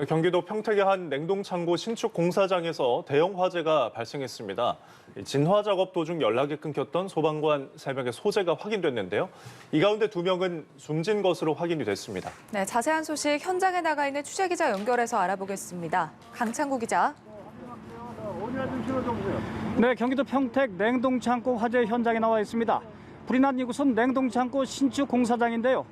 경기도 평택의 한 냉동창고 신축 공사장에서 대형 화재가 발생했습니다. 진화 작업 도중 연락이 끊겼던 소방관 3명의 소재가 확인됐는데요. 이 가운데 2명은 숨진 것으로 확인이 됐습니다. 네, 자세한 소식 현장에 나가 있는 취재기자 연결해서 알아보겠습니다. 강창구 기자. 네, 경기도 평택 냉동창고 화재 현장에 나와 있습니다. 불이 난 이곳은 냉동창고 신축 공사장인데요.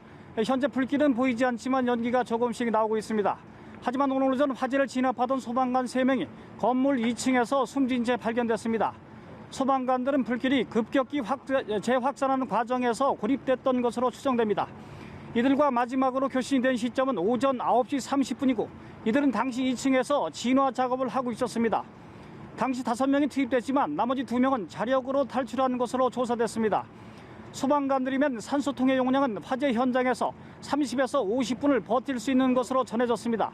현재 불길은 보이지 않지만 연기가 조금씩 나오고 있습니다. 하지만 오늘 오전 화재를 진압하던 소방관 3명이 건물 2층에서 숨진 채 발견됐습니다. 소방관들은 불길이 급격히 재확산하는 과정에서 고립됐던 것으로 추정됩니다. 이들과 마지막으로 교신이 된 시점은 오전 9시 30분이고 이들은 당시 2층에서 진화 작업을 하고 있었습니다. 당시 5명이 투입됐지만 나머지 2명은 자력으로 탈출한 것으로 조사됐습니다. 소방관들이면 산소통의 용량은 화재 현장에서 30에서 50분을 버틸 수 있는 것으로 전해졌습니다.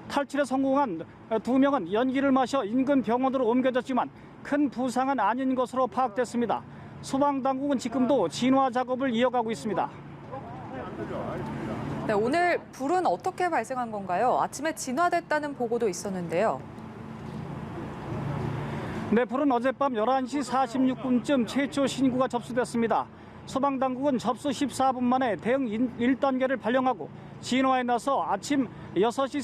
탈출에 성공한 2명은 연기를 마셔 인근 병원으로 옮겨졌지만 큰 부상은 아닌 것으로 파악됐습니다. 소방당국은 지금도 진화 작업을 이어가고 있습니다. 네, 오늘 불은 어떻게 발생한 건가요? 아침에 진화됐다는 보고도 있었는데요. 네, 불은 어젯밤 11시 46분쯤 최초 신고가 접수됐습니다. 소방당국은 접수 14분 만에 대응 1단계를 발령하고 진화에 나서 아침 6시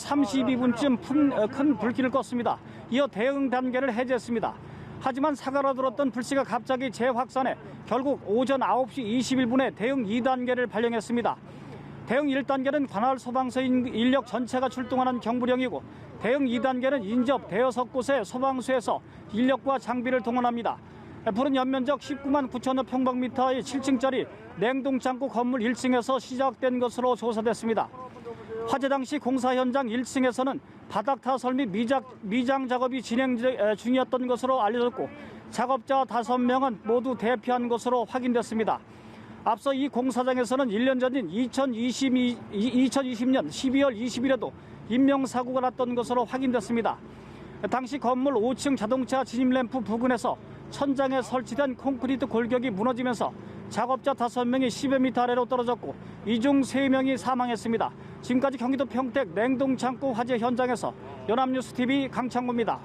32분쯤 큰 불길을 껐습니다. 이어 대응 단계를 해제했습니다. 하지만 사고로 들었던 불씨가 갑자기 재확산해 결국 오전 9시 21분에 대응 2단계를 발령했습니다. 대응 1단계는 관할 소방서 인력 전체가 출동하는 경부령이고 대응 2단계는 인접 대여섯 곳의 소방서에서 인력과 장비를 동원합니다. 불은 연면적 19만 9천여 평방미터의 7층짜리 냉동창고 건물 1층에서 시작된 것으로 조사됐습니다. 화재 당시 공사 현장 1층에서는 바닥타 설미 미장 작업이 진행 중이었던 것으로 알려졌고 작업자 5명은 모두 대피한 것으로 확인됐습니다. 앞서 이 공사장에서는 1년 전인 2020년 12월 20일에도 인명사고가 났던 것으로 확인됐습니다. 당시 건물 5층 자동차 진입램프 부근에서 천장에 설치된 콘크리트 골격이 무너지면서 작업자 5명이 10여 미터 아래로 떨어졌고 이 중 3명이 사망했습니다. 지금까지 경기도 평택 냉동창고 화재 현장에서 연합뉴스TV 강창구입니다.